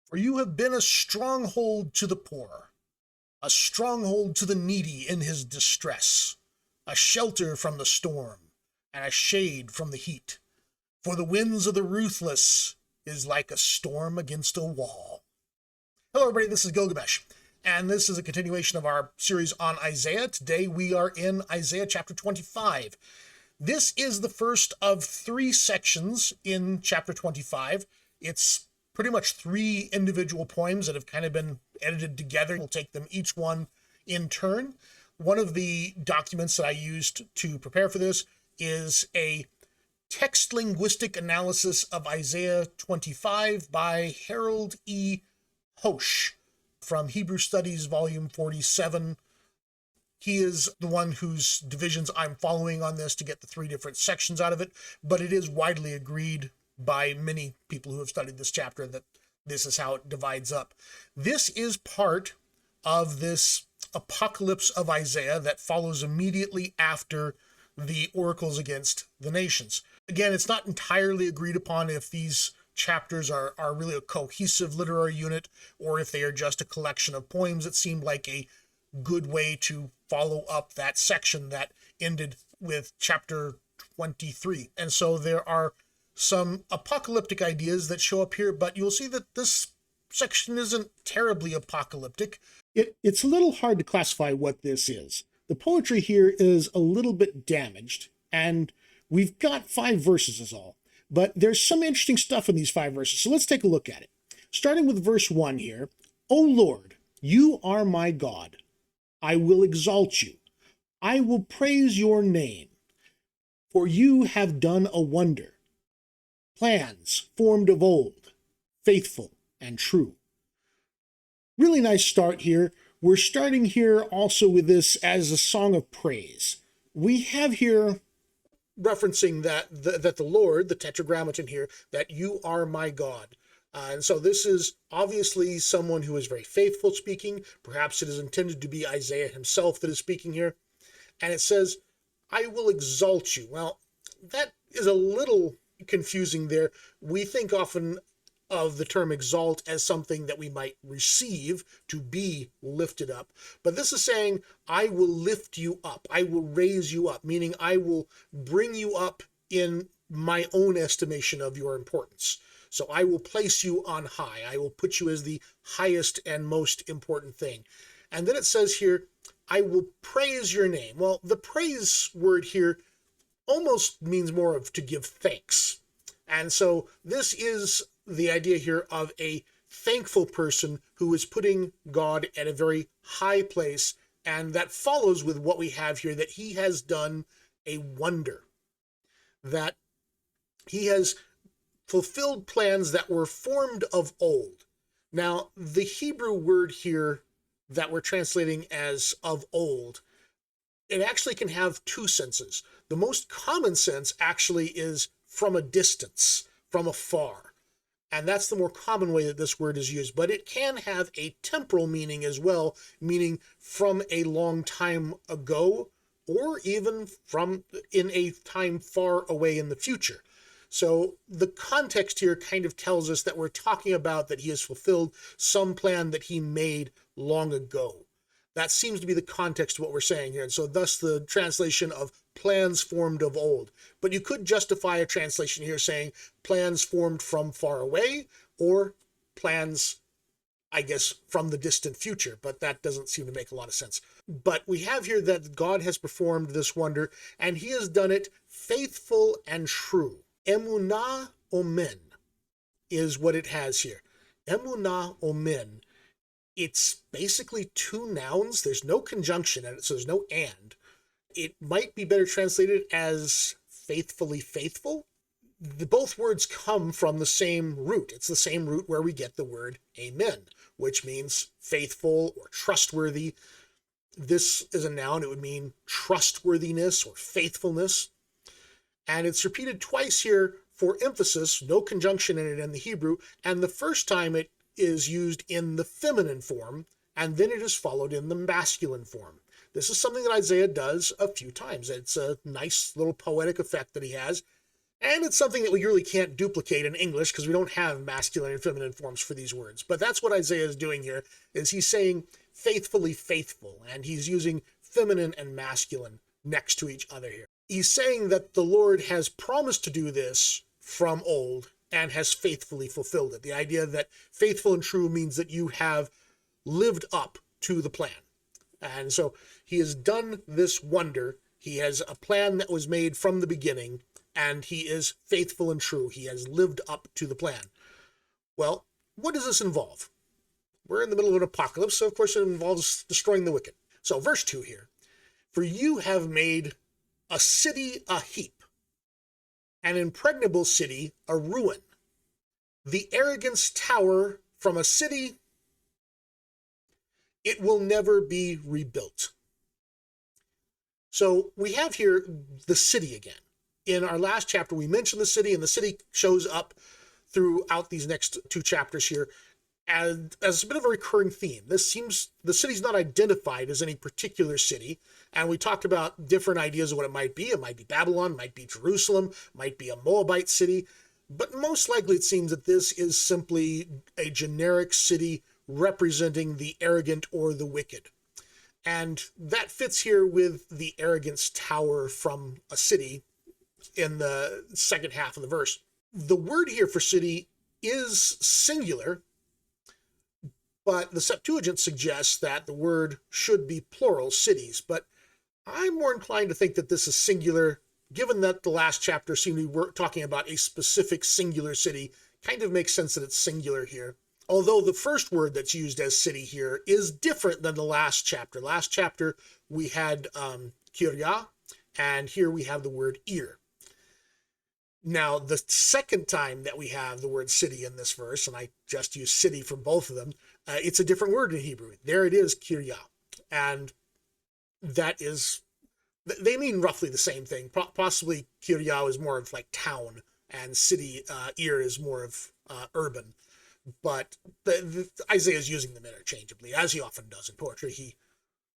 For you have been a stronghold to the poor, a stronghold to the needy in his distress, a shelter from the storm, and a shade from the heat. For the winds of the ruthless is like a storm against a wall. Hello, everybody, this is Gilgamesh, and this is a continuation of our series on Isaiah. Today we are in Isaiah chapter 25. This is the first of three sections in chapter 25. It's pretty much three individual poems that have kind of been edited together. We'll take them each one in turn. One of the documents that I used to prepare for this is a text linguistic analysis of Isaiah 25 by Harold E. Hosch from Hebrew Studies, volume 47. He is the one whose divisions I'm following on this to get the three different sections out of it, but it is widely agreed by many people who have studied this chapter that this is how it divides up. This is part of this apocalypse of Isaiah that follows immediately after the oracles against the nations. Again, it's not entirely agreed upon if these chapters are really a cohesive literary unit or if they are just a collection of poems. It seemed like a good way to follow up that section that ended with chapter 23. And so there are some apocalyptic ideas that show up here, but you'll see that this section isn't terribly apocalyptic. It's a little hard to classify what this is. The poetry here is a little bit damaged, and we've got 5 verses is all. But there's some interesting stuff in these 5 verses, so let's take a look at it. Starting with verse 1 here. O Lord, you are my God. I will exalt you. I will praise your name, for you have done a wonder. Plans formed of old, faithful and true. Really nice start here. We're starting here also with this as a song of praise. We have here referencing that the Lord, the tetragrammaton here, that you are my God. And so this is obviously someone who is very faithful speaking. Perhaps it is intended to be Isaiah himself that is speaking here. And it says, I will exalt you. Well, that is a little confusing there. We think often of the term exalt as something that we might receive, to be lifted up. But this is saying, I will lift you up. I will raise you up, meaning I will bring you up in my own estimation of your importance. So I will place you on high. I will put you as the highest and most important thing. And then it says here, I will praise your name. Well, the praise word here almost means more of to give thanks. And so this is the idea here of a thankful person who is putting God at a very high place. And that follows with what we have here, that he has done a wonder, that he has fulfilled plans that were formed of old. Now, the Hebrew word here that we're translating as of old, it actually can have 2 senses. The most common sense actually is from a distance, from afar. And that's the more common way that this word is used. But it can have a temporal meaning as well, meaning from a long time ago, or even from in a time far away in the future. So the context here kind of tells us that we're talking about that he has fulfilled some plan that he made long ago. That seems to be the context of what we're saying here. And so thus the translation of plans formed of old. But you could justify a translation here saying plans formed from far away, or plans, I guess, from the distant future. But that doesn't seem to make a lot of sense. But we have here that God has performed this wonder, and he has done it faithful and true. Emunah omen is what it has here. Emunah omen. It's basically 2 nouns. There's no conjunction in it, so there's no and. It might be better translated as faithfully faithful. Both words come from the same root. It's the same root where we get the word amen, which means faithful or trustworthy. This is a noun. It would mean trustworthiness or faithfulness. And it's repeated twice here for emphasis, no conjunction in it in the Hebrew, and the first time it is used in the feminine form, and then it is followed in the masculine form. This is something that Isaiah does a few times. It's a nice little poetic effect that he has. And it's something that we really can't duplicate in English because we don't have masculine and feminine forms for these words. But that's what Isaiah is doing here, is he's saying faithfully faithful, and he's using feminine and masculine next to each other here. He's saying that the Lord has promised to do this from old and has faithfully fulfilled it. The idea that faithful and true means that you have lived up to the plan. And so he has done this wonder. He has a plan that was made from the beginning, and he is faithful and true. He has lived up to the plan. Well, what does this involve? We're in the middle of an apocalypse, so of course it involves destroying the wicked. So verse 2 here, for you have made a city a heap, an impregnable city a ruin, the arrogance tower from a city, it will never be rebuilt. So we have here the city again. In our last chapter, we mentioned the city, and the city shows up throughout these next two chapters here as a bit of a recurring theme. This seems the city's not identified as any particular city, and we talked about different ideas of what it might be. It might be Babylon, might be Jerusalem, might be a Moabite city, but most likely it seems that this is simply a generic city representing the arrogant or the wicked. And that fits here with the arrogance tower from a city in the second half of the verse. The word here for city is singular, but the Septuagint suggests that the word should be plural, cities. But I'm more inclined to think that this is singular, given that the last chapter seemed to be talking about a specific singular city. Kind of makes sense that it's singular here. Although the first word that's used as city here is different than the last chapter. Last chapter we had Kiryah, and here we have the word Ir. Now, the second time that we have the word city in this verse, and I just use city for both of them, it's a different word in Hebrew. There it is, Kiryah. And that is, they mean roughly the same thing. Possibly Kiryah is more of like town, and city, Ir is more of urban. But Isaiah is using them interchangeably, as he often does in poetry. He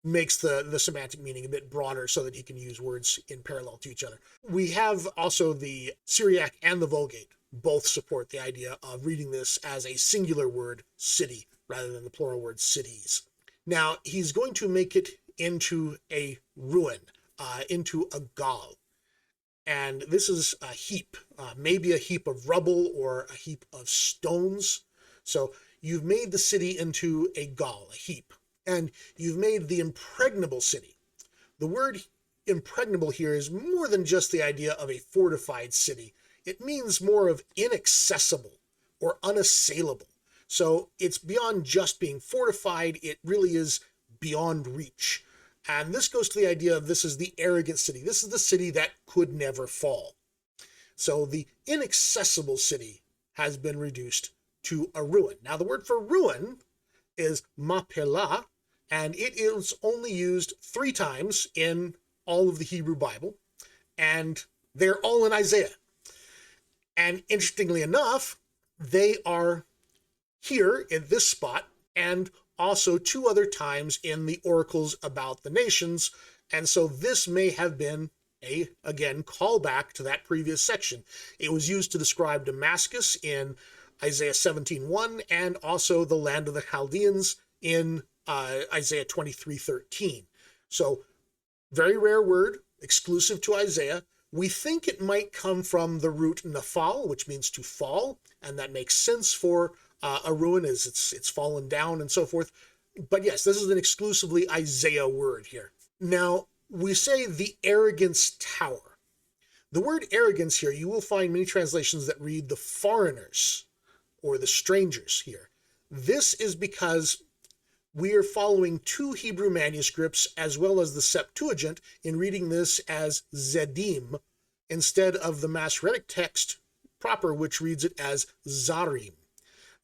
makes the semantic meaning a bit broader so that he can use words in parallel to each other. We have also the Syriac and the Vulgate both support the idea of reading this as a singular word, city, rather than the plural word cities. Now, he's going to make it into a ruin, into a gall. And this is a heap, maybe a heap of rubble or a heap of stones. So you've made the city into a gall, a heap, and you've made the impregnable city. The word impregnable here is more than just the idea of a fortified city. It means more of inaccessible or unassailable. So it's beyond just being fortified. It really is beyond reach. And this goes to the idea of this is the arrogant city. This is the city that could never fall. So the inaccessible city has been reduced to a ruin. Now, the word for ruin is mapelah, and it is only used 3 times in all of the Hebrew Bible, and they're all in Isaiah. And interestingly enough, they are here in this spot, and also 2 other times in the oracles about the nations. And so this may have been a, again, callback to that previous section. It was used to describe Damascus in Isaiah 17:1, and also the land of the Chaldeans in Isaiah 23:13. So very rare word, exclusive to Isaiah. We think it might come from the root nafal, which means to fall, and that makes sense for a ruin as it's fallen down and so forth. But yes, this is an exclusively Isaiah word here. Now, we say the arrogance tower. The word arrogance here, you will find many translations that read the foreigners or the strangers here. This is because we are following 2 Hebrew manuscripts as well as the Septuagint in reading this as Zedim instead of the Masoretic text proper, which reads it as Zarim.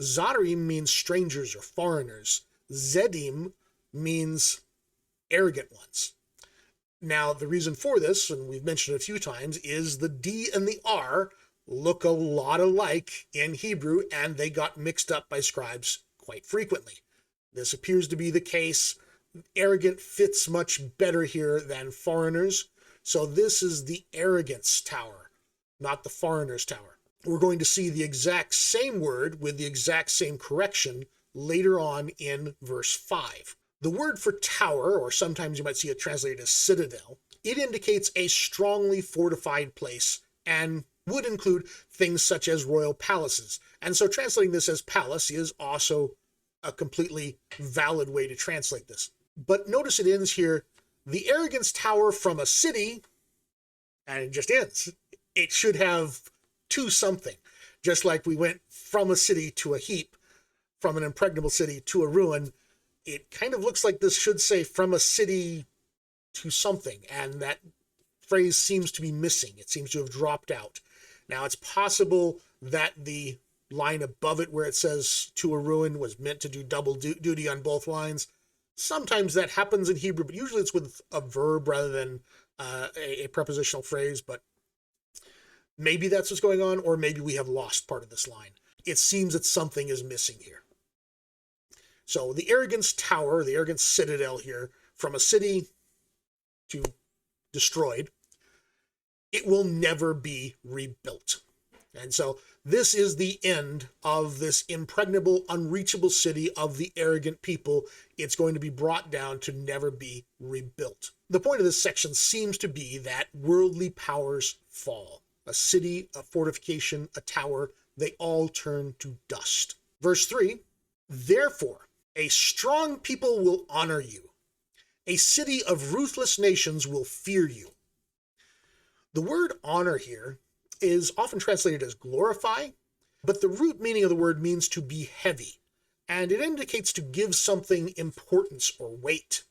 Zarim means strangers or foreigners. Zedim means arrogant ones. Now, the reason for this, and we've mentioned it a few times, is the D and the R look a lot alike in Hebrew, and they got mixed up by scribes quite frequently. This appears to be the case. Arrogant fits much better here than foreigners. So this is the arrogance tower. not the foreigner's tower. We're going to see the exact same word with the exact same correction later on in verse 5. The word for tower, or sometimes you might see it translated as citadel, it indicates a strongly fortified place and would include things such as royal palaces. And so translating this as palace is also a completely valid way to translate this. But notice it ends here, the arrogance tower from a city, and it just ends. It should have to something, just like we went from a city to a heap, from an impregnable city to a ruin. It kind of looks like this should say from a city to something, and that phrase seems to be missing. It seems to have dropped out. Now, it's possible that the line above it where it says to a ruin was meant to do double duty on both lines. Sometimes that happens in Hebrew, but usually it's with a verb rather than a prepositional phrase, but maybe that's what's going on, or maybe we have lost part of this line. It seems that something is missing here. So the arrogance tower, the arrogance citadel here, from a city to destroyed, it will never be rebuilt. And so this is the end of this impregnable, unreachable city of the arrogant people. It's going to be brought down to never be rebuilt. The point of this section seems to be that worldly powers fall. A city, a fortification, a tower, they all turn to dust. Verse 3, therefore, a strong people will honor you. A city of ruthless nations will fear you. The word honor here is often translated as glorify, but the root meaning of the word means to be heavy, and it indicates to give something importance or weight.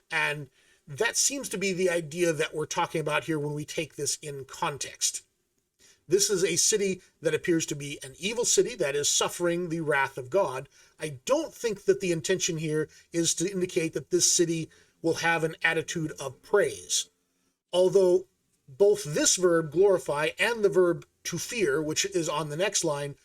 And that seems to be the idea that we're talking about here when we take this in context. This is a city that appears to be an evil city that is suffering the wrath of God. I don't think that the intention here is to indicate that this city will have an attitude of praise. Although both this verb, glorify, and the verb to fear, which is on the next line,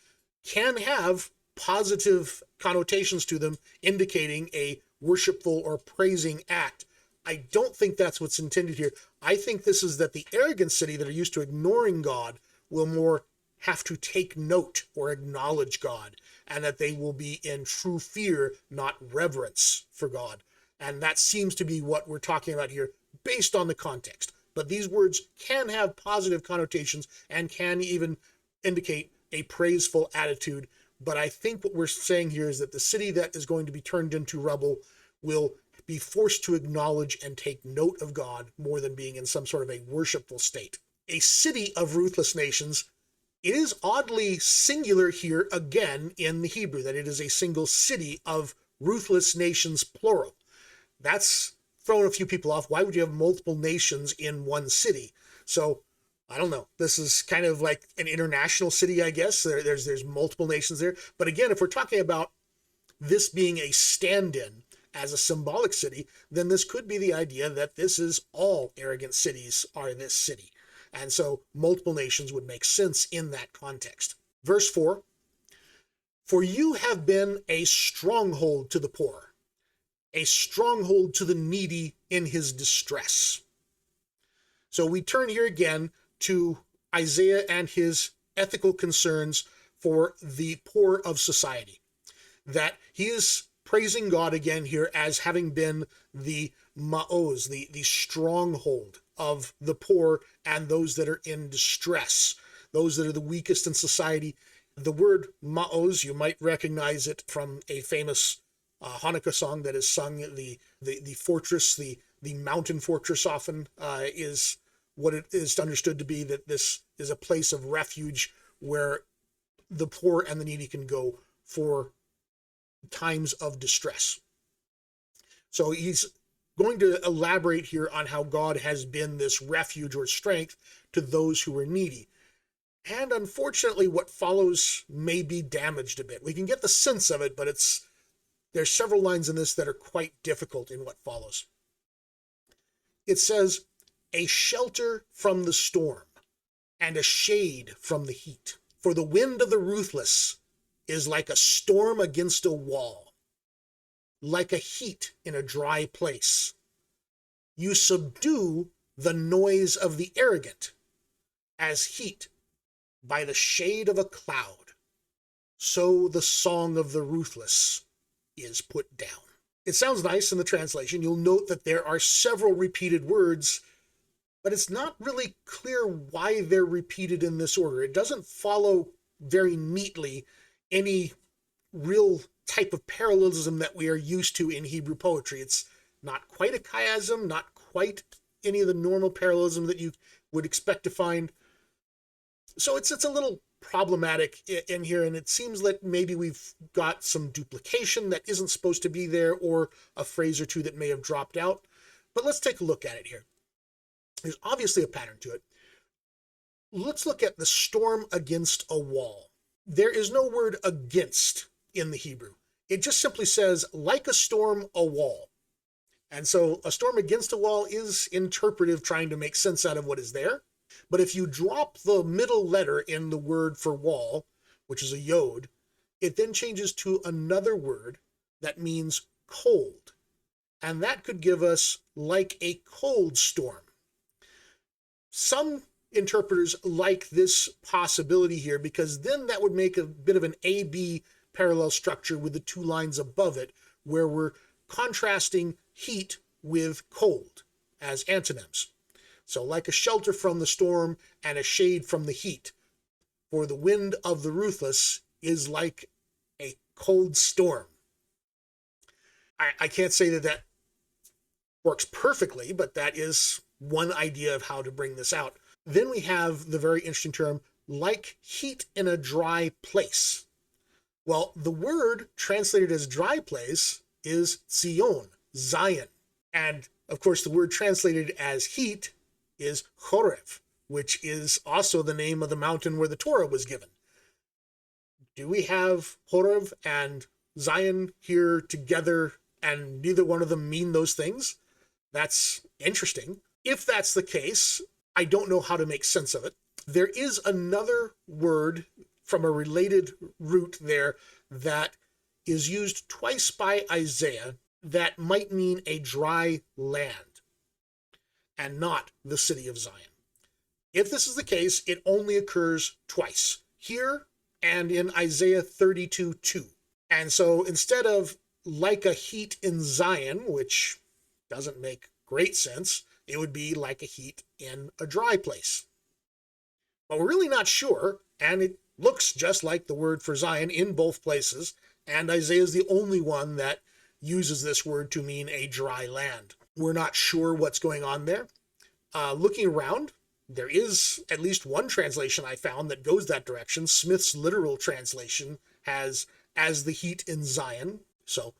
can have positive connotations to them, indicating a worshipful or praising act. I don't think that's what's intended here. I think this is that the arrogant city that are used to ignoring God will more have to take note or acknowledge God, and that they will be in true fear, not reverence for God. And that seems to be what we're talking about here based on the context. But these words can have positive connotations and can even indicate a praiseful attitude. But I think what we're saying here is that the city that is going to be turned into rubble will be forced to acknowledge and take note of God more than being in some sort of a worshipful state. A city of ruthless nations, it is oddly singular here again in the Hebrew, that it is a single city of ruthless nations, plural. That's thrown a few people off. Why would you have multiple nations in one city? So, I don't know. This is kind of like an international city, I guess. There's multiple nations there. But again, if we're talking about this being a stand-in as a symbolic city, then this could be the idea that this is all arrogant cities are this city. And so multiple nations would make sense in that context. Verse 4, for you have been a stronghold to the poor, a stronghold to the needy in his distress. So we turn here again to Isaiah and his ethical concerns for the poor of society. That he is praising God again here as having been the ma'oz, the stronghold of the poor and those that are in distress, those that are the weakest in society. The word ma'oz, you might recognize it from a famous Hanukkah song that is sung. The fortress, the mountain fortress often is what it is understood to be, that this is a place of refuge where the poor and the needy can go for times of distress. So he's going to elaborate here on how God has been this refuge or strength to those who are needy. And unfortunately, what follows may be damaged a bit. We can get the sense of it, but there's several lines in this that are quite difficult in what follows. It says, a shelter from the storm and a shade from the heat. For the wind of the ruthless is like a storm against a wall, like a heat in a dry place. You subdue the noise of the arrogant as heat by the shade of a cloud, so the song of the ruthless is put down. It sounds nice in the translation. You'll note that there are several repeated words, but it's not really clear why they're repeated in this order. It doesn't follow very neatly any real type of parallelism that we are used to in Hebrew poetry. It's not quite a chiasm, not quite any of the normal parallelism that you would expect to find. So it's a little problematic in here, and it seems that maybe we've got some duplication that isn't supposed to be there, or a phrase or two that may have dropped out. But let's take a look at it here. There's obviously a pattern to it. Let's look at the storm against a wall. There is no word against in the Hebrew. It just simply says, like a storm, a wall. And so a storm against a wall is interpretive, trying to make sense out of what is there. But if you drop the middle letter in the word for wall, which is a yod, it then changes to another word that means cold. And that could give us like a cold storm. Some interpreters like this possibility here, because then that would make a bit of an A-B parallel structure with the two lines above it, where we're contrasting heat with cold as antonyms. So like a shelter from the storm and a shade from the heat. For the wind of the ruthless is like a cold storm. I can't say that that works perfectly, but that is one idea of how to bring this out. Then we have the very interesting term, like heat in a dry place. Well, the word translated as dry place is Zion, Zion. And of course, the word translated as heat is Chorev, which is also the name of the mountain where the Torah was given. Do we have Chorev and Zion here together, and neither one of them mean those things? That's interesting. If that's the case, I don't know how to make sense of it. There is another word from a related root there that is used twice by Isaiah that might mean a dry land and not the city of Zion. If this is the case, it only occurs twice, here and in Isaiah 32:2. And so instead of like a heat in Zion, which doesn't make great sense, it would be like a heat in a dry place. But we're really not sure, and it looks just like the word for Zion in both places, and Isaiah is the only one that uses this word to mean a dry land. We're not sure what's going on there. Looking around, there is at least one translation I found that goes that direction. Smith's literal translation has as the heat in Zion. So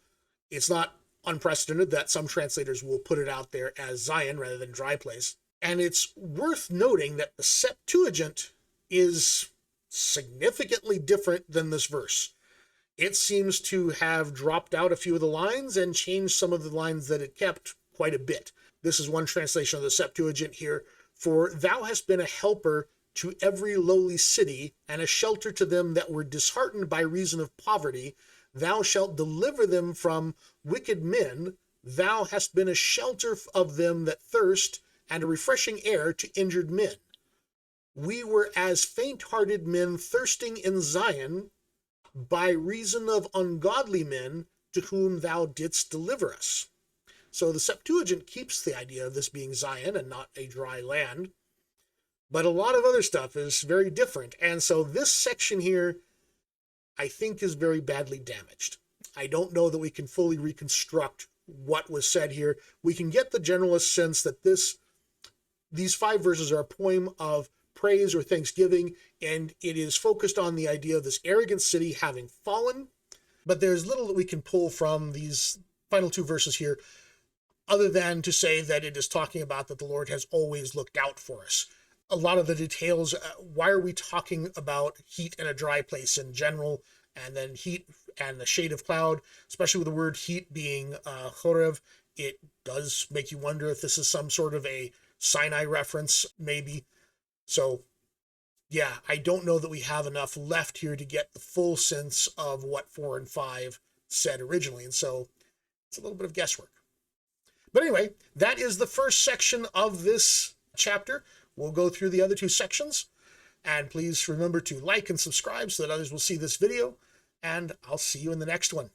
it's not unprecedented that some translators will put it out there as Zion rather than dry place. And it's worth noting that the Septuagint is significantly different than this verse. It seems to have dropped out a few of the lines and changed some of the lines that it kept quite a bit. This is one translation of the Septuagint here. For thou hast been a helper to every lowly city, and a shelter to them that were disheartened by reason of poverty. Thou shalt deliver them from wicked men. Thou hast been a shelter of them that thirst, and a refreshing air to injured men. We were as faint-hearted men thirsting in Zion, by reason of ungodly men to whom thou didst deliver us. So the Septuagint keeps the idea of this being Zion and not a dry land. But a lot of other stuff is very different. And so this section here, I think, is very badly damaged. I don't know that we can fully reconstruct what was said here. We can get the generalist sense that these 5 verses are a poem of praise or thanksgiving, and it is focused on the idea of this arrogant city having fallen. But there's little that we can pull from these final 2 verses here, other than to say that it is talking about that the Lord has always looked out for us. A lot of the details, why are we talking about heat in a dry place in general, and then heat and the shade of cloud, especially with the word heat being chorev, it does make you wonder if this is some sort of a Sinai reference, maybe. So, yeah, I don't know that we have enough left here to get the full sense of what 4 and 5 said originally, and so it's a little bit of guesswork. But anyway, that is the first section of this chapter. We'll go through the other 2 sections. And please remember to like and subscribe so that others will see this video. And I'll see you in the next one.